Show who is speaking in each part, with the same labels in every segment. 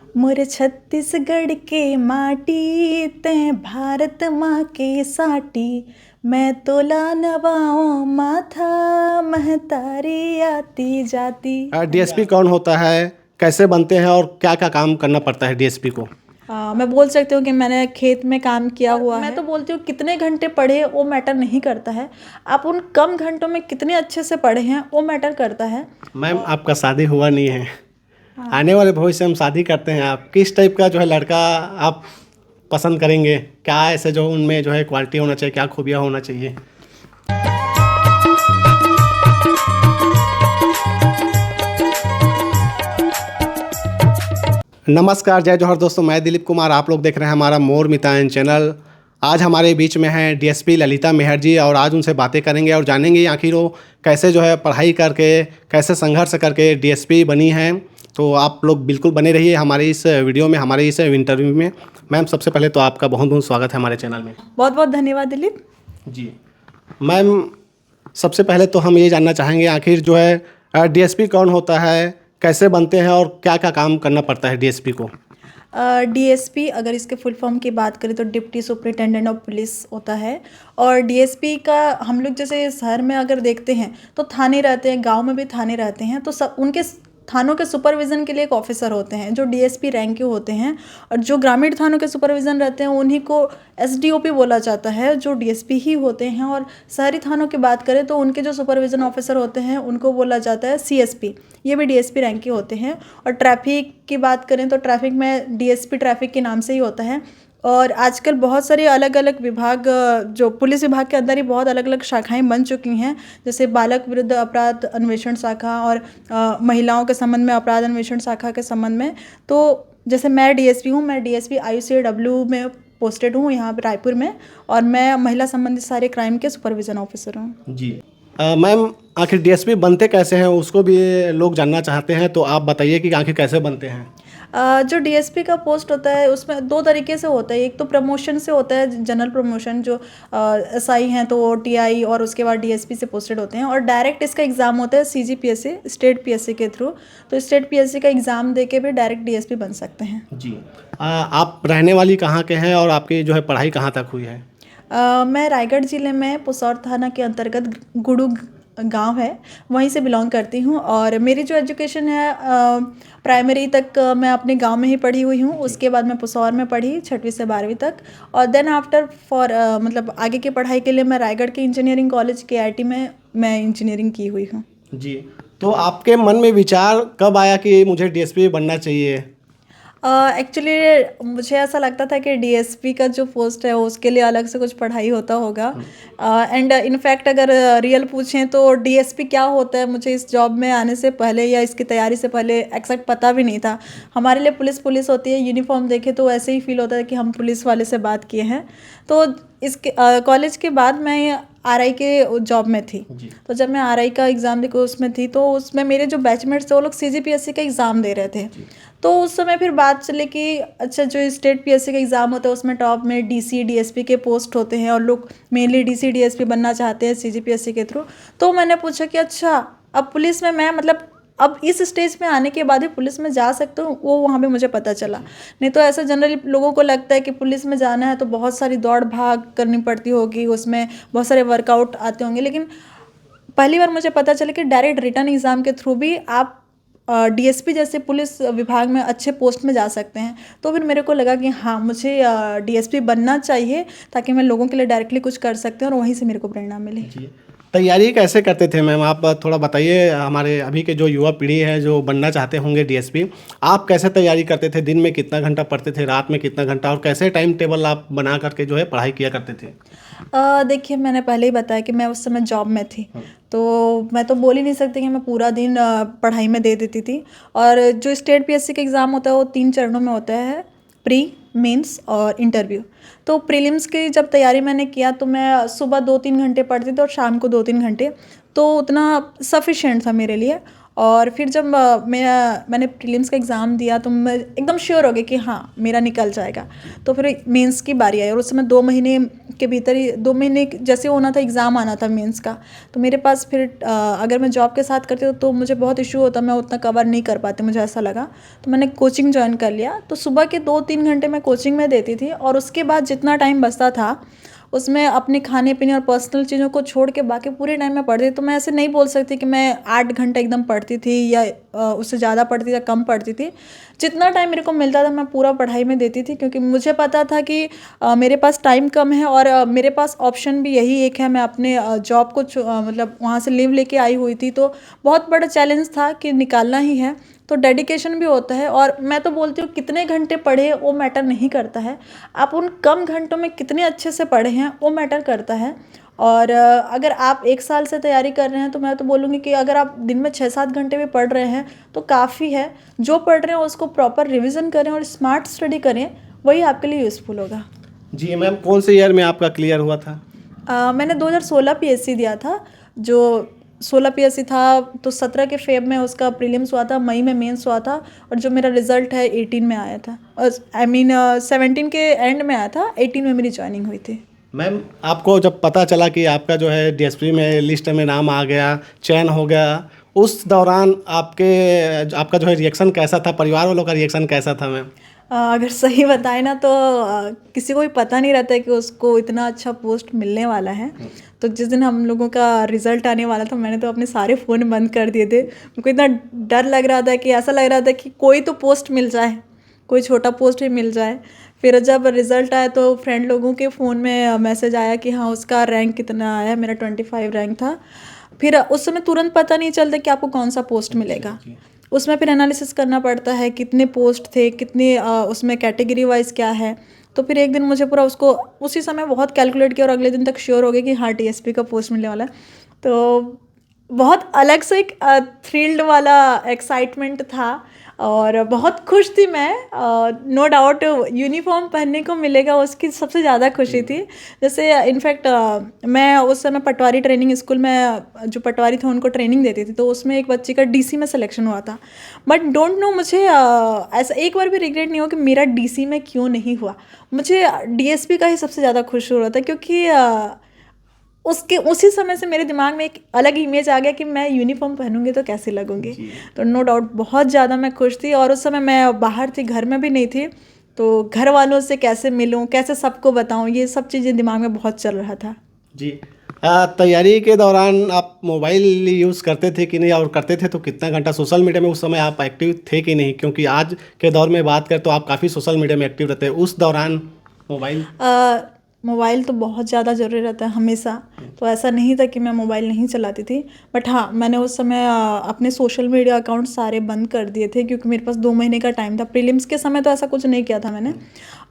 Speaker 1: मोर छत्तीसगढ़ के माटी तै भारत माँ के साटी। मैं तोला नवाओ माथा महतारी आती जाती।
Speaker 2: डीएसपी कौन होता है, कैसे बनते हैं और क्या क्या काम करना पड़ता है डीएसपी को?
Speaker 1: मैं बोल सकती हूँ कि मैंने खेत में काम किया हुआ है। मैं तो बोलती हूँ कितने घंटे पढ़े वो मैटर नहीं करता है, आप उन कम घंटों में कितने अच्छे से पढ़े हैं वो मैटर करता है।
Speaker 2: मैम आपका शादी हुआ नहीं है, आने वाले भविष्य में शादी करते हैं, आप किस टाइप का जो है लड़का आप पसंद करेंगे? क्या ऐसे जो उनमें जो है क्वालिटी होना चाहिए, क्या खूबियाँ होना चाहिए? नमस्कार, जय जौहर दोस्तों, मैं दिलीप कुमार, आप लोग देख रहे हैं हमारा मोर मितान चैनल। आज हमारे बीच में हैं डीएसपी ललिता मेहर जी और आज उनसे बातें करेंगे और जानेंगे आखिर वो कैसे जो है पढ़ाई करके, कैसे संघर्ष करके डीएसपी बनी हैं। तो आप लोग बिल्कुल बने रहिए हमारे इस वीडियो में, हमारे इस इंटरव्यू में। मैम सबसे पहले तो आपका बहुत बहुत स्वागत है हमारे चैनल में।
Speaker 1: बहुत बहुत धन्यवाद दिलीप
Speaker 2: जी मैम, सबसे पहले तो हम ये जानना चाहेंगे आखिर जो है डीएसपी कौन होता है, कैसे बनते हैं और क्या क्या काम करना पड़ता है डीएसपी को?
Speaker 1: डीएसपी अगर इसके फुल फॉर्म की बात करें तो डिप्टी सुपरिटेंडेंट ऑफ पुलिस होता है। और डीएसपी का हम लोग जैसे शहर में अगर देखते हैं तो थाने रहते हैं, गांव में भी थाने रहते हैं, तो सब उनके थानों के सुपरविज़न के लिए एक ऑफिसर होते हैं जो डीएसपी रैंक के होते हैं। और जो ग्रामीण थानों के सुपरविज़न रहते हैं उन्हीं को एसडीओपी बोला जाता है, जो डीएसपी ही होते हैं। और शहरी थानों की बात करें तो उनके जो सुपरविज़न ऑफिसर होते हैं उनको बोला जाता है सीएसपी, ये भी डीएसपी रैंक के होते हैं। और ट्रैफिक की बात करें तो ट्रैफिक में डीएसपी ट्रैफिक के नाम से ही होता है। और आजकल बहुत सारे अलग अलग विभाग, जो पुलिस विभाग के अंदर ही बहुत अलग अलग शाखाएं बन चुकी हैं, जैसे बालक विरुद्ध अपराध अन्वेषण शाखा और महिलाओं के संबंध में अपराध अन्वेषण शाखा के संबंध में। तो जैसे मैं डीएसपी हूँ, मैं डीएसपी IUCAW में पोस्टेड हूँ यहाँ पे रायपुर में, और मैं महिला संबंधित सारे क्राइम के सुपरविजन ऑफिसर हूँ।
Speaker 2: जी मैम, आखिर डीएसपी बनते कैसे हैं उसको भी लोग जानना चाहते हैं, तो आप बताइए कि आखिर कैसे बनते हैं?
Speaker 1: जो डीएसपी का पोस्ट होता है उसमें दो तरीके से होता है। एक तो प्रमोशन से होता है, जनरल प्रमोशन, जो एसआई हैं तो वो टीआई और उसके बाद डीएसपी से पोस्टेड होते हैं। और डायरेक्ट इसका एग्ज़ाम होता है सीजीपीएससी, स्टेट पीएससी के थ्रू। तो स्टेट पीएससी का एग्ज़ाम दे के भी डायरेक्ट डीएसपी बन सकते हैं।
Speaker 2: जी आप रहने वाली कहाँ के हैं और आपकी जो है पढ़ाई कहाँ तक हुई है?
Speaker 1: मैं रायगढ़ ज़िले में पुसौर थाना के अंतर्गत गुड़ू गांव है, वहीं से बिलोंग करती हूँ। और मेरी जो एजुकेशन है प्राइमरी तक मैं अपने गांव में ही पढ़ी हुई हूँ। उसके बाद मैं पुसौर में पढ़ी 6वीं से 12वीं तक। और देन आफ्टर फॉर मतलब आगे की पढ़ाई के लिए मैं रायगढ़ के इंजीनियरिंग कॉलेज KIT में मैं इंजीनियरिंग की हुई हूँ।
Speaker 2: जी, तो आपके मन में विचार कब आया कि मुझे डीएसपी बनना चाहिए?
Speaker 1: एक्चुअली मुझे ऐसा लगता था कि डीएसपी का जो पोस्ट है उसके लिए अलग से कुछ पढ़ाई होता होगा। एंड इनफैक्ट अगर रियल पूछें तो डीएसपी क्या होता है, मुझे इस जॉब में आने से पहले या इसकी तैयारी से पहले एक्जैक्ट पता भी नहीं था। हमारे लिए पुलिस होती है, यूनिफॉर्म देखे तो ऐसे ही फील होता है कि हम पुलिस वाले से बात किए हैं। तो इसके कॉलेज के बाद मैं RI के जॉब में थी। तो जब मैं RI का एग्ज़ाम देकर उसमें थी तो उसमें मेरे जो बैचमेट्स थे वो लोग CGPSC का एग्ज़ाम दे रहे थे। तो उस समय फिर बात चली कि अच्छा, जो स्टेट पीएससी का एग्ज़ाम होता है उसमें टॉप में DC DSP के पोस्ट होते हैं और लोग मेनली DC DSP बनना चाहते हैं CGPSC के थ्रू। तो मैंने पूछा कि अच्छा, अब पुलिस में मैं मतलब अब इस स्टेज में आने के बाद ही पुलिस में जा सकते हूँ, वो वहाँ पे मुझे पता चला। नहीं तो ऐसा जनरली लोगों को लगता है कि पुलिस में जाना है तो बहुत सारी दौड़ भाग करनी पड़ती होगी, उसमें बहुत सारे वर्कआउट आते होंगे। लेकिन पहली बार मुझे पता चला कि डायरेक्ट रिटर्न एग्ज़ाम के थ्रू भी आप DSP जैसे पुलिस विभाग में अच्छे पोस्ट में जा सकते हैं। तो फिर मेरे को लगा कि हाँ, मुझे DSP बनना चाहिए ताकि मैं लोगों के लिए डायरेक्टली कुछ कर सकते हैं, और वहीं से मेरे को प्रेरणा मिली।
Speaker 2: जी, तैयारी कैसे करते थे मैम? आप थोड़ा बताइए, हमारे अभी के जो युवा पीढ़ी है जो बनना चाहते होंगे डीएसपी, आप कैसे तैयारी करते थे? दिन में कितना घंटा पढ़ते थे, रात में कितना घंटा, और कैसे टाइम टेबल आप बना करके जो है पढ़ाई किया करते थे?
Speaker 1: देखिए, मैंने पहले ही बताया कि मैं उस समय जॉब में थी, तो मैं तो बोल ही नहीं सकती कि मैं पूरा दिन पढ़ाई में दे देती थी। और जो स्टेट पीएससी का एग्ज़ाम होता है वो 3 चरणों में होता है, प्री, मेंस और इंटरव्यू। तो प्रीलिम्स की जब तैयारी मैंने किया तो मैं सुबह 2-3 घंटे पढ़ती थी और शाम को 2-3 घंटे, तो उतना सफिशिएंट था मेरे लिए। और फिर जब मैंने प्रीलिम्स का एग्ज़ाम दिया तो मैं एकदम श्योर हो गई कि हाँ मेरा निकल जाएगा। तो फिर मेंस की बारी आई और उस समय 2 महीने के भीतर ही 2 महीने जैसे होना था एग्ज़ाम आना था मेंस का। तो मेरे पास फिर अगर मैं जॉब के साथ करती तो मुझे बहुत इशू होता, मैं उतना कवर नहीं कर पाती, मुझे ऐसा लगा। तो मैंने कोचिंग ज्वाइन कर लिया। तो सुबह के 2-3 घंटे मैं कोचिंग में देती थी और उसके बाद जितना टाइम बचता था उसमें अपने खाने पीने और पर्सनल चीज़ों को छोड़ के बाकी पूरे टाइम में पढ़ती थी। तो मैं ऐसे नहीं बोल सकती कि मैं 8 घंटे एकदम पढ़ती थी या उससे ज़्यादा पढ़ती थी या कम पढ़ती थी। जितना टाइम मेरे को मिलता था मैं पूरा पढ़ाई में देती थी, क्योंकि मुझे पता था कि मेरे पास टाइम कम है और मेरे पास ऑप्शन भी यही एक है। मैं अपने जॉब को मतलब वहाँ से लीव लेके आई हुई थी, तो बहुत बड़ा चैलेंज था कि निकालना ही है। तो डेडिकेशन भी होता है और मैं तो बोलती हूँ कितने घंटे पढ़े वो मैटर नहीं करता है, आप उन कम घंटों में कितने अच्छे से पढ़े हैं वो मैटर करता है। और अगर आप 1 साल से तैयारी कर रहे हैं तो मैं तो बोलूँगी कि अगर आप दिन में 6-7 घंटे भी पढ़ रहे हैं तो काफ़ी है। जो पढ़ रहे हैं उसको प्रॉपर रिविज़न करें और स्मार्ट स्टडी करें, वही आपके लिए यूज़फुल होगा।
Speaker 2: जी मैम, कौन से ईयर में आपका क्लियर हुआ था?
Speaker 1: मैंने 2016 पीएससी दिया था। जो 16 पीएससी था तो 17 के फेब में उसका प्रीलिम्स हुआ था, मई में मेंस हुआ था और जो मेरा रिजल्ट है 18 में आया था। आई मीन 17 के एंड में आया था, 18 में मेरी ज्वाइनिंग हुई थी।
Speaker 2: मैम, आपको जब पता चला कि आपका जो है डीएसपी में लिस्ट में नाम आ गया, चयन हो गया, उस दौरान आपका जो है रिएक्शन कैसा था? परिवार वालों का रिएक्शन कैसा था मैम?
Speaker 1: अगर सही बताएं ना तो किसी को भी पता नहीं रहता है कि उसको इतना अच्छा पोस्ट मिलने वाला है। तो जिस दिन हम लोगों का रिजल्ट आने वाला था मैंने तो अपने सारे फ़ोन बंद कर दिए थे। मुझको इतना डर लग रहा था कि ऐसा लग रहा था कि कोई तो पोस्ट मिल जाए, कोई छोटा पोस्ट ही मिल जाए। फिर जब रिज़ल्ट आया तो फ्रेंड लोगों के फ़ोन में मैसेज आया कि हाँ उसका रैंक कितना आया, मेरा 25 रैंक था। फिर उस समय तुरंत पता नहीं चलता कि आपको कौन सा पोस्ट मिलेगा। उसमें फिर एनालिसिस करना पड़ता है कितने पोस्ट थे, कितने उसमें कैटेगरी वाइज क्या है। तो फिर एक दिन मुझे पूरा उसको उसी समय बहुत कैलकुलेट किया और अगले दिन तक श्योर हो गया कि हाँ टीएसपी का पोस्ट मिलने वाला है। तो बहुत अलग से एक थ्रिल्ड वाला एक्साइटमेंट था और बहुत खुश थी मैं। नो डाउट यूनिफॉर्म पहनने को मिलेगा उसकी सबसे ज़्यादा खुशी थी। जैसे इनफैक्ट मैं उस समय पटवारी ट्रेनिंग स्कूल में जो पटवारी थे उनको ट्रेनिंग देती थी, तो उसमें एक बच्ची का डीसी में सिलेक्शन हुआ था। बट डोंट नो मुझे ऐसा एक बार भी रिग्रेट नहीं हुआ कि मेरा डीसी में क्यों नहीं हुआ। मुझे डीएसपी का ही सबसे ज़्यादा खुश हो रहा था, क्योंकि उसके उसी समय से मेरे दिमाग में एक अलग इमेज आ गया कि मैं यूनिफॉर्म पहनूंगी तो कैसी लगूंगी। तो नो डाउट बहुत ज़्यादा मैं खुश थी और उस समय मैं बाहर थी, घर में भी नहीं थी। तो घर वालों से कैसे मिलूं, कैसे सबको बताऊं, ये सब चीज़ें दिमाग में बहुत चल रहा था।
Speaker 2: जी। तैयारी के दौरान आप मोबाइल यूज़ करते थे कि नहीं, और करते थे तो कितना घंटा? सोशल मीडिया में उस समय आप एक्टिव थे कि नहीं? क्योंकि आज के दौर में बात करें तो आप काफ़ी सोशल मीडिया में एक्टिव रहते हैं, उस दौरान मोबाइल?
Speaker 1: मोबाइल तो बहुत ज़्यादा ज़रूरी रहता है हमेशा। तो ऐसा नहीं था कि मैं मोबाइल नहीं चलाती थी। बट हाँ, मैंने उस समय अपने सोशल मीडिया अकाउंट सारे बंद कर दिए थे, क्योंकि मेरे पास 2 महीने का टाइम था। प्रीलिम्स के समय तो ऐसा कुछ नहीं किया था मैंने।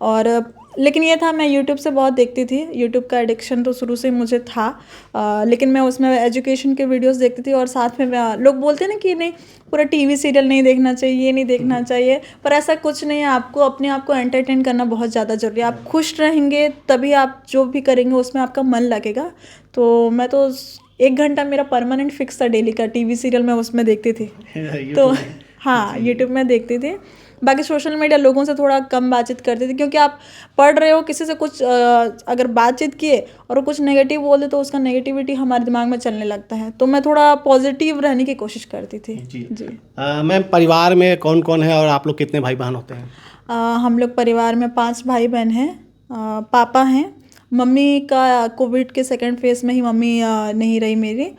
Speaker 1: और लेकिन ये था, मैं यूट्यूब से बहुत देखती थी। यूट्यूब का एडिक्शन तो शुरू से मुझे था। लेकिन मैं उसमें एजुकेशन के वीडियोस देखती थी और साथ में लोग बोलते हैं ना कि नहीं पूरा टीवी सीरियल नहीं देखना चाहिए, ये नहीं देखना चाहिए, पर ऐसा कुछ नहीं है। आपको अपने आप को एंटरटेन करना बहुत ज़्यादा ज़रूरी है। आप खुश रहेंगे तभी आप जो भी करेंगे उसमें आपका मन लगेगा। तो मैं तो 1 घंटा मेरा परमानेंट फिक्स था डेली का, टीवी सीरियल मैं उसमें देखती थी। तो हाँ, यूट्यूब में देखती थी। बाकी सोशल मीडिया लोगों से थोड़ा कम बातचीत करती थी, क्योंकि आप पढ़ रहे हो, किसी से कुछ अगर बातचीत किए और वो कुछ नेगेटिव बोल दे तो उसका नेगेटिविटी हमारे दिमाग में चलने लगता है। तो मैं थोड़ा पॉजिटिव रहने की कोशिश करती थी। जी।
Speaker 2: मैम, परिवार में कौन कौन है और आप लोग कितने भाई बहन होते हैं?
Speaker 1: हम लोग परिवार में 5 भाई बहन हैं। पापा हैं। मम्मी का कोविड के सेकंड फेज में ही मम्मी नहीं रही मेरी।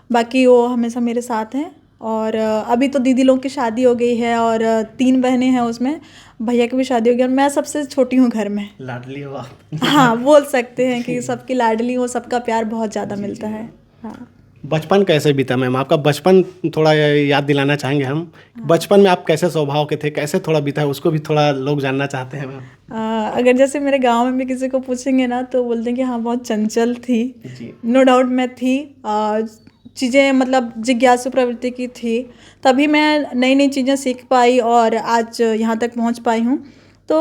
Speaker 1: बाकी वो हमेशा मेरे साथ हैं। और अभी तो दीदी लोग की शादी हो गई है और 3 बहनें हैं, उसमें भैया की भी शादी हो गई और मैं सबसे छोटी हूँ घर में।
Speaker 2: लाडली हो आप?
Speaker 1: हाँ, बोल सकते हैं कि सबकी लाडली हूँ, सबका प्यार बहुत ज़्यादा मिलता है। हाँ।
Speaker 2: बचपन कैसे बीता मैम आपका? बचपन थोड़ा याद दिलाना चाहेंगे हम। बचपन में आप कैसे स्वभाव के थे, कैसे थोड़ा बीता है, उसको भी थोड़ा लोग जानना चाहते हैं मैम।
Speaker 1: अगर जैसे मेरे गांव में भी किसी को पूछेंगे ना तो बोलते हैं कि हाँ बहुत चंचल थी।
Speaker 2: जी।
Speaker 1: नो डाउट मैं थी। चीज़ें मतलब जिज्ञासु प्रवृत्ति की थी, तभी मैं नई नई चीज़ें सीख पाई और आज यहाँ तक पहुँच पाई हूँ। तो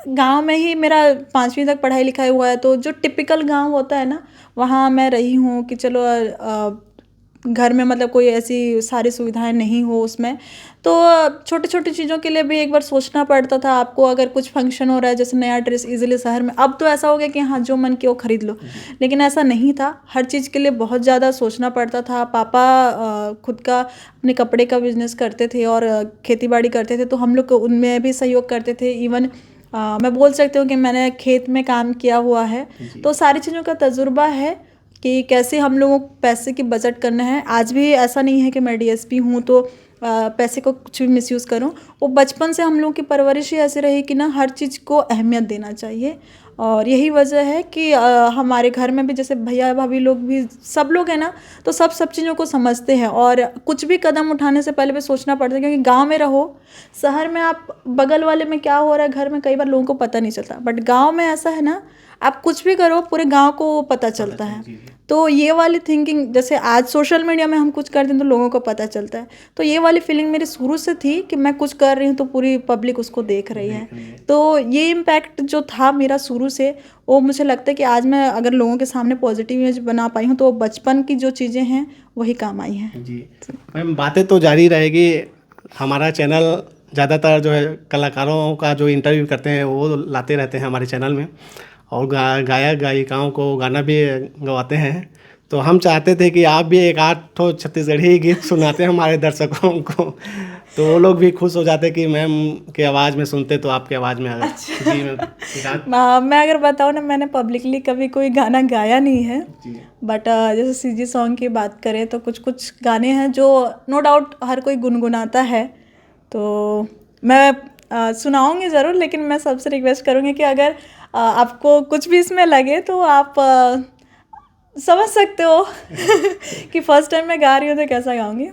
Speaker 1: गांव में ही मेरा 5वीं तक पढ़ाई लिखाई हुआ है। तो जो टिपिकल गांव होता है ना, वहाँ मैं रही हूँ कि चलो घर में मतलब कोई ऐसी सारी सुविधाएं नहीं हो उसमें, तो छोटी छोटी चीज़ों के लिए भी एक बार सोचना पड़ता था आपको। अगर कुछ फंक्शन हो रहा है जैसे नया ड्रेस इजीली शहर में, अब तो ऐसा हो गया कि हाँ जो मन किया वो खरीद लो, लेकिन ऐसा नहीं था। हर चीज़ के लिए बहुत ज़्यादा सोचना पड़ता था। पापा खुद का अपने कपड़े का बिजनेस करते थे और खेती बाड़ी करते थे, तो हम लोग उनमें भी सहयोग करते थे। इवन मैं बोल सकती हूँ कि मैंने खेत में काम किया हुआ है, तो सारी चीज़ों का तजुर्बा है कि कैसे हम लोगों को पैसे की बजट करना है। आज भी ऐसा नहीं है कि मैं डीएसपी हूँ तो पैसे को कुछ भी मिसयूज़ करूँ। वो बचपन से हम लोगों की परवरिश ही ऐसी रही कि ना हर चीज़ को अहमियत देना चाहिए, और यही वजह है कि हमारे घर में भी जैसे भैया भाभी लोग भी सब लोग हैं ना, तो सब चीज़ों को समझते हैं। और कुछ भी कदम उठाने से पहले भी सोचना पड़ता है, क्योंकि गांव में रहो, शहर में आप बगल वाले में क्या हो रहा है घर में कई बार लोगों को पता नहीं चलता, बट गांव में ऐसा है ना, आप कुछ भी करो पूरे गांव को पता चलता है। तो ये वाली थिंकिंग, जैसे आज सोशल मीडिया में हम कुछ करते हैं तो लोगों को पता चलता है, तो ये वाली फीलिंग मेरी शुरू से थी कि मैं कुछ कर रही हूँ तो पूरी पब्लिक उसको देख रही है। तो ये इम्पैक्ट जो था मेरा शुरू से, वो मुझे लगता है कि आज मैं अगर लोगों के सामने पॉजिटिव इमेज बना पाई हूँ तो बचपन की जो चीज़ें हैं वही काम आई हैं।
Speaker 2: जी मैम, बातें तो जारी रहेगी। हमारा चैनल ज़्यादातर जो है कलाकारों का जो इंटरव्यू करते हैं वो लाते रहते हैं हमारे चैनल में, और गायक गायिकाओं को गाना भी गवाते हैं। तो हम चाहते थे कि आप भी एक आध ठो छत्तीसगढ़ी गीत सुनाते हैं हमारे दर्शकों को, तो वो लोग भी खुश हो जाते कि मैम की आवाज़ में सुनते तो आपकी आवाज़ में अगर जी
Speaker 1: मैं अगर बताऊँ ना, मैंने पब्लिकली कभी कोई गाना गाया नहीं है, बट जैसे सीजी सॉन्ग की बात करें तो कुछ कुछ गाने हैं जो नो डाउट हर कोई गुनगुनाता है, तो मैं सुनाऊंगी ज़रूर। लेकिन मैं सबसे रिक्वेस्ट करूँगी कि अगर आपको कुछ भी इसमें लगे तो आप समझ सकते हो कि फर्स्ट टाइम मैं गा रही हूँ तो कैसा गाऊंगी।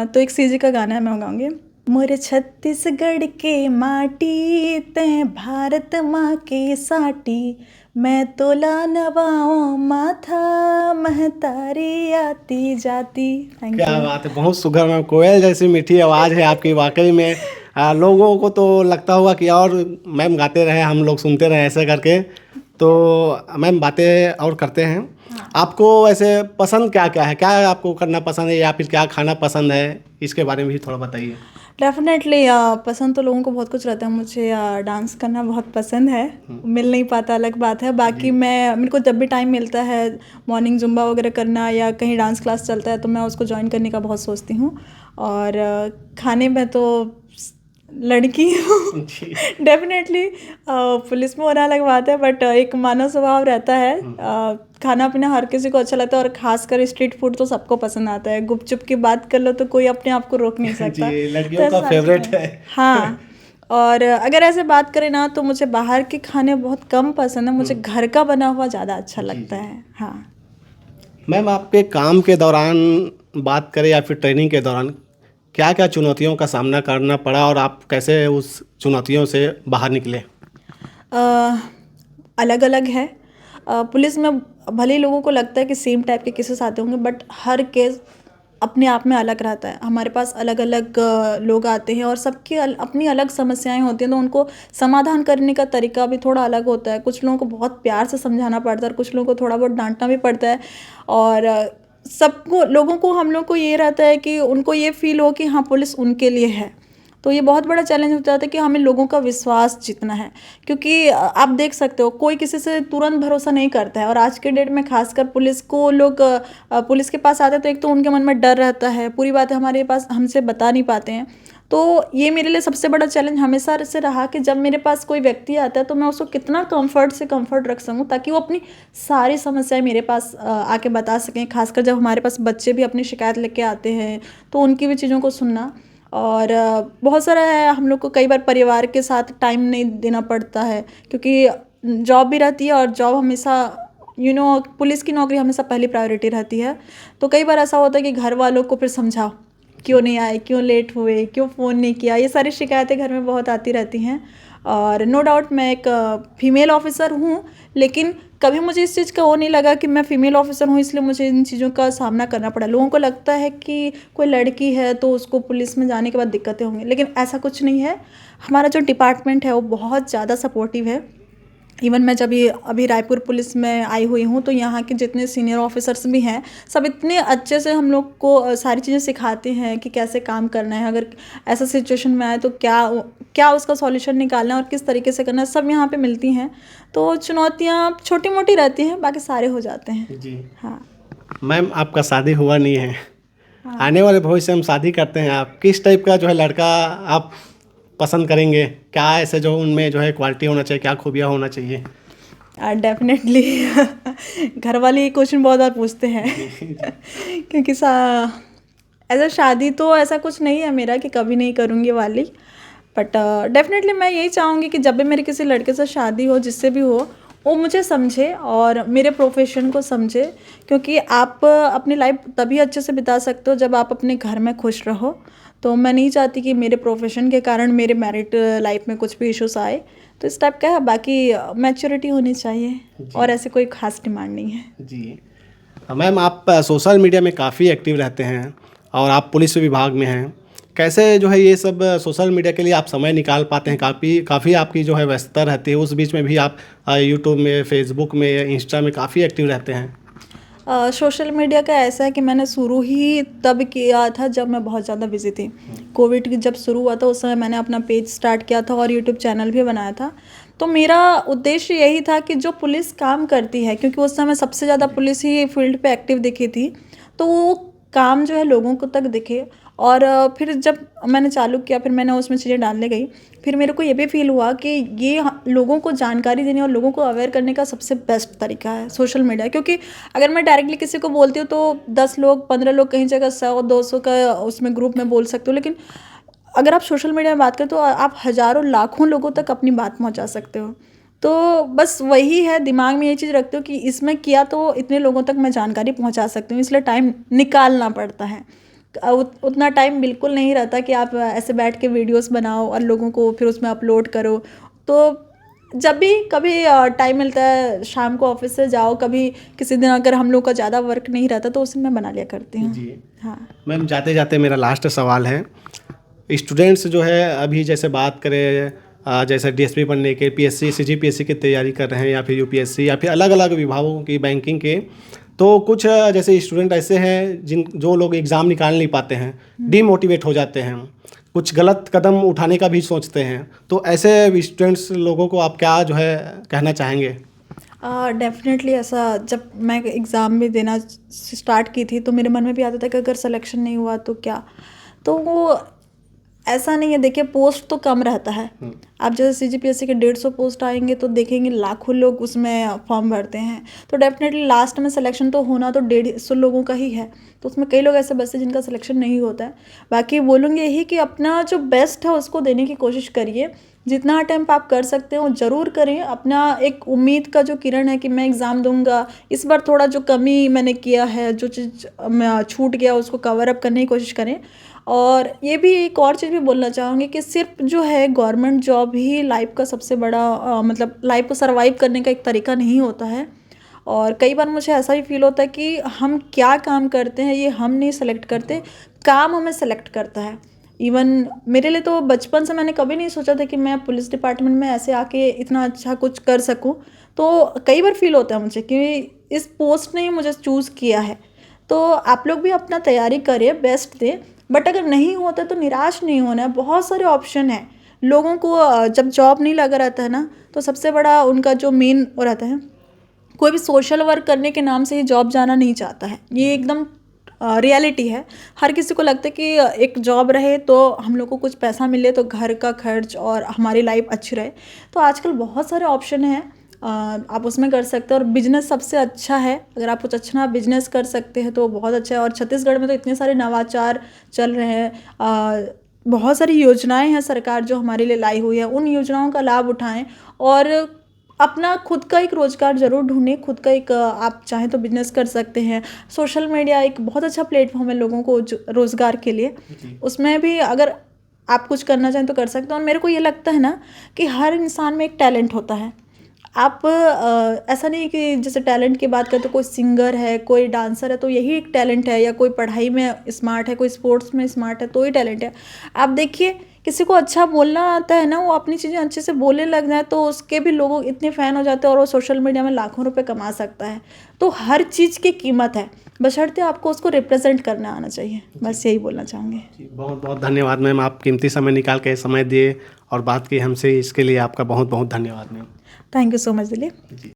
Speaker 1: तो एक सीजी का गाना है, मैं गाऊंगी। मोरे छत्तीसगढ़ के माटी ते भारत माँ के साटी, मैं तो लानवाओ माथा महतारी आती जाती। थैंक
Speaker 2: क्या
Speaker 1: यू।
Speaker 2: बात है, बहुत सुघर मैम, कोयल जैसी मीठी आवाज़ है आपकी वाकई में। लोगों को तो लगता होगा कि और मैम गाते रहे, हम लोग सुनते रहे ऐसे करके। तो मैम बातें और करते हैं। आपको वैसे पसंद क्या क्या है, क्या आपको करना पसंद है या फिर क्या खाना पसंद है, इसके बारे में भी थोड़ा बताइए।
Speaker 1: डेफिनेटली पसंद तो लोगों को बहुत कुछ रहता है। मुझे डांस करना बहुत पसंद है, मिल नहीं पाता अलग बात है। बाकी मेरे को जब भी टाइम मिलता है, मॉर्निंग जुम्बा वगैरह करना या कहीं डांस क्लास चलता है तो मैं उसको ज्वाइन करने का बहुत सोचती हूँ। और खाने में तो लड़की हूँ डेफिनेटली पुलिस में होना अलग बात है, बट एक मानव स्वभाव रहता है। खाना पीना हर किसी को अच्छा लगता है, और खासकर स्ट्रीट फूड तो सबको पसंद आता है। गुपचुप की बात कर लो तो कोई अपने आप को रोक नहीं सकता।
Speaker 2: जी, लड़कियों का फेवरेट है।
Speaker 1: हाँ, और अगर ऐसे बात करें ना तो मुझे बाहर के खाने बहुत कम पसंद है, मुझे घर का बना हुआ ज़्यादा अच्छा लगता है। हाँ
Speaker 2: मैम, आपके काम के दौरान बात करें या फिर ट्रेनिंग के दौरान क्या क्या चुनौतियों का सामना करना पड़ा और आप कैसे उस चुनौतियों से बाहर निकले?
Speaker 1: अलग अलग है। पुलिस में भले ही लोगों को लगता है कि सेम टाइप के केसेस आते होंगे, बट हर केस अपने आप में अलग रहता है। हमारे पास अलग अलग लोग आते हैं और सबकी अपनी अलग समस्याएं होती हैं, तो उनको समाधान करने का तरीका भी थोड़ा अलग होता है। कुछ लोगों को बहुत प्यार से समझाना पड़ता है और कुछ लोगों को थोड़ा बहुत डांटना भी पड़ता है। और सबको लोगों को हम लोग को ये रहता है कि उनको ये फील हो कि हाँ पुलिस उनके लिए है। तो ये बहुत बड़ा चैलेंज हो जाता है कि हमें लोगों का विश्वास जीतना है, क्योंकि आप देख सकते हो कोई किसी से तुरंत भरोसा नहीं करता है। और आज के डेट में खासकर पुलिस को लोग पुलिस के पास आते हैं तो एक तो उनके मन में डर रहता है, पूरी बातें हमारे पास हमसे बता नहीं पाते हैं। तो ये मेरे लिए सबसे बड़ा चैलेंज हमेशा से रहा कि जब मेरे पास कोई व्यक्ति आता है तो मैं उसको कितना कंफर्ट रख सकूं, ताकि वो अपनी सारी समस्याएं मेरे पास आके बता सकें। खासकर जब हमारे पास बच्चे भी अपनी शिकायत लेके आते हैं तो उनकी भी चीज़ों को सुनना। और बहुत सारा है, हम लोग को कई बार परिवार के साथ टाइम नहीं देना पड़ता है, क्योंकि जॉब भी रहती है और जॉब हमेशा पुलिस की नौकरी हमेशा पहली प्रायोरिटी रहती है। तो कई बार ऐसा होता है कि घर वालों को फिर समझाओ, क्यों नहीं आए, क्यों लेट हुए, क्यों फ़ोन नहीं किया, ये सारी शिकायतें घर में बहुत आती रहती हैं। और नो डाउट मैं एक फीमेल ऑफिसर हूँ, लेकिन कभी मुझे इस चीज़ का वो नहीं लगा कि मैं फ़ीमेल ऑफिसर हूँ इसलिए मुझे इन चीज़ों का सामना करना पड़ा। लोगों को लगता है कि कोई लड़की है तो उसको पुलिस में जाने के बाद दिक्कतें होंगी, लेकिन ऐसा कुछ नहीं है। हमारा जो डिपार्टमेंट है वो बहुत ज़्यादा सपोर्टिव है। इवन मैं जब ये अभी रायपुर पुलिस में आई हुई हूँ तो यहाँ के जितने सीनियर ऑफिसर्स भी हैं सब इतने अच्छे से हम लोग को सारी चीज़ें सिखाते हैं कि कैसे काम करना है, अगर ऐसा सिचुएशन में आए तो क्या क्या उसका सॉल्यूशन निकालना है और किस तरीके से करना है, सब यहाँ पे मिलती हैं। तो चुनौतियाँ छोटी मोटी रहती हैं, बाकी सारे हो जाते हैं।
Speaker 2: जी
Speaker 1: हाँ।
Speaker 2: मैम, आपका शादी हुआ नहीं है,
Speaker 1: हाँ।
Speaker 2: आने वाले भविष्य में शादी करते हैं आप, किस टाइप का जो है लड़का आप पसंद करेंगे? क्या ऐसे जो उनमें जो है क्वालिटी होना चाहिए, क्या खूबियाँ होना चाहिए?
Speaker 1: डेफिनेटली घर वाले ये क्वेश्चन बहुत बार पूछते हैं क्योंकि ऐसा शादी तो ऐसा कुछ नहीं है मेरा कि कभी नहीं करूँगी वाली, बट डेफिनेटली मैं यही चाहूँगी कि जब भी मेरी किसी लड़के से शादी हो, जिससे भी हो, वो मुझे समझे और मेरे प्रोफेशन को समझे, क्योंकि आप अपनी लाइफ तभी अच्छे से बिता सकते हो जब आप अपने घर में खुश रहो। तो मैं नहीं चाहती कि मेरे प्रोफेशन के कारण मेरे मैरिड लाइफ में कुछ भी इश्यूज आए, तो इस टाइप का है। बाकी मैच्योरिटी होनी चाहिए और ऐसे कोई खास डिमांड नहीं है।
Speaker 2: जी मैम, आप सोशल मीडिया में काफ़ी एक्टिव रहते हैं और आप पुलिस विभाग में हैं, कैसे जो है ये सब सोशल मीडिया के लिए आप समय निकाल पाते हैं? काफ़ी आपकी जो है व्यस्तता रहती है, उस बीच में भी आप यूट्यूब में, फेसबुक में, इंस्टा में काफ़ी एक्टिव रहते हैं।
Speaker 1: सोशल मीडिया का ऐसा है कि मैंने शुरू ही तब किया था जब मैं बहुत ज़्यादा बिजी थी। कोविड की जब शुरू हुआ था उस समय मैंने अपना पेज स्टार्ट किया था और यूट्यूब चैनल भी बनाया था। तो मेरा उद्देश्य यही था कि जो पुलिस काम करती है, क्योंकि उस समय सबसे ज़्यादा पुलिस ही फील्ड पे एक्टिव दिखी थी, तो वो काम जो है लोगों को तक दिखे। और फिर जब मैंने चालू किया, फिर मैंने उसमें चीज़ें डालने गई, फिर मेरे को ये भी फील हुआ कि ये लोगों को जानकारी देने और लोगों को अवेयर करने का सबसे बेस्ट तरीका है सोशल मीडिया। क्योंकि अगर मैं डायरेक्टली किसी को बोलती हूँ तो 10 लोग 15 लोग कहीं जगह 100-200 का उसमें ग्रुप में बोल सकते हो, लेकिन अगर आप सोशल मीडिया में बात करें तो आप हज़ारों लाखों लोगों तक अपनी बात पहुँचा सकते हो। तो बस वही है, दिमाग में ये चीज़ रखते हो कि इसमें किया तो इतने लोगों तक मैं जानकारी पहुँचा सकती हूँ, इसलिए टाइम निकालना पड़ता है। उतना टाइम बिल्कुल नहीं रहता कि आप ऐसे बैठ के वीडियोस बनाओ और लोगों को फिर उसमें अपलोड करो। तो जब भी कभी टाइम मिलता है, शाम को ऑफिस से जाओ, कभी किसी दिन अगर हम लोग का ज़्यादा वर्क नहीं रहता तो उसे मैं बना लिया करती हूँ।
Speaker 2: जी
Speaker 1: हाँ।
Speaker 2: मैम, जाते जाते मेरा लास्ट सवाल है, स्टूडेंट्स जो है अभी जैसे बात करें जैसे डीएसपी बनने के, पीएससी सीजीपीएससी की तैयारी कर रहे हैं या फिर यूपीएससी या फिर अलग अलग विभागों की बैंकिंग के, तो कुछ जैसे स्टूडेंट ऐसे हैं जो लोग एग्ज़ाम निकाल नहीं पाते हैं, डीमोटिवेट हो जाते हैं, कुछ गलत कदम उठाने का भी सोचते हैं, तो ऐसे स्टूडेंट्स लोगों को आप क्या जो है कहना चाहेंगे?
Speaker 1: डेफिनेटली ऐसा जब मैं एग्ज़ाम भी देना स्टार्ट की थी तो मेरे मन में भी आता था कि अगर सिलेक्शन नहीं हुआ तो क्या। तो वो ऐसा नहीं है, देखिए पोस्ट तो कम रहता है। आप जैसे सीजीपीएससी के 150 पोस्ट आएंगे तो देखेंगे लाखों लोग उसमें फॉर्म भरते हैं, तो डेफिनेटली लास्ट में सिलेक्शन तो होना तो 150 लोगों का ही है। तो उसमें कई लोग ऐसे बचते हैं जिनका सिलेक्शन नहीं होता है। बाकी बोलूँगी यही कि अपना जो बेस्ट है उसको देने की कोशिश करिए, जितना अटेम्प्ट आप कर सकते हो ज़रूर करें। अपना एक उम्मीद का जो किरण है कि मैं एग्ज़ाम दूंगा, इस बार थोड़ा जो कमी मैंने किया है, जो चीज़ मैं छूट गया उसको कवर अप करने की कोशिश करें। और ये भी एक और चीज़ भी बोलना चाहूँगी कि सिर्फ जो है गवर्नमेंट जॉब ही लाइफ का सबसे बड़ा मतलब लाइफ को सर्वाइव करने का एक तरीका नहीं होता है। और कई बार मुझे ऐसा ही फील होता है कि हम क्या काम करते हैं ये हम नहीं सेलेक्ट करते, काम हमें सेलेक्ट करता है। इवन मेरे लिए तो बचपन से मैंने कभी नहीं सोचा था कि मैं पुलिस डिपार्टमेंट में ऐसे आके इतना अच्छा कुछ कर सकूं। तो कई बार फील होता है मुझे कि इस पोस्ट ने ही मुझे चूज़ किया है। तो आप लोग भी अपना तैयारी करें, बेस्ट दें, बट अगर नहीं होता तो निराश नहीं होना है। बहुत सारे ऑप्शन हैं लोगों को। जब जॉब नहीं लगा रहता है ना तो सबसे बड़ा उनका जो मेन वो रहता है, कोई भी सोशल वर्क करने के नाम से ही जॉब जाना नहीं चाहता है। ये एकदम रियलिटी है। हर किसी को लगता है कि एक जॉब रहे तो हम लोग को कुछ पैसा मिले तो घर का खर्च और हमारी लाइफ अच्छी रहे। तो आजकल बहुत सारे ऑप्शन हैं, आप उसमें कर सकते हैं। और बिजनेस सबसे अच्छा है, अगर आप कुछ अच्छा बिजनेस कर सकते हैं तो बहुत अच्छा है। और छत्तीसगढ़ में तो इतने सारे नवाचार चल रहे हैं, बहुत सारी योजनाएं हैं सरकार जो हमारे लिए लाई हुई है, उन योजनाओं का लाभ उठाएं और अपना खुद का एक रोज़गार ज़रूर ढूंढें। खुद का एक आप चाहें तो बिजनेस कर सकते हैं। सोशल मीडिया एक बहुत अच्छा प्लेटफॉर्म है लोगों को रोज़गार के लिए। उसमें भी अगर आप कुछ करना चाहें तो कर सकते हैं। और मेरे को ये लगता है ना कि हर इंसान में एक टैलेंट होता है। आप ऐसा नहीं कि जैसे टैलेंट की बात करें तो कोई सिंगर है, कोई डांसर है तो यही एक टैलेंट है, या कोई पढ़ाई में स्मार्ट है, कोई स्पोर्ट्स में स्मार्ट है तो ही टैलेंट है। आप देखिए किसी को अच्छा बोलना आता है ना, वो अपनी चीज़ें अच्छे से बोलने लग जाए तो उसके भी लोगों इतने फ़ैन हो जाते हैं और वो सोशल मीडिया में लाखों रुपए कमा सकता है। तो हर चीज़ की कीमत है, बशर्ते आपको उसको रिप्रेजेंट करना आना चाहिए। बस यही बोलना चाहूँगी।
Speaker 2: जी, बहुत बहुत धन्यवाद मैम, आप कीमती समय निकाल के समय दिए और बात की हमसे, इसके लिए आपका बहुत बहुत धन्यवाद ma'am.
Speaker 1: Thank you so much Dilip.
Speaker 2: Ji.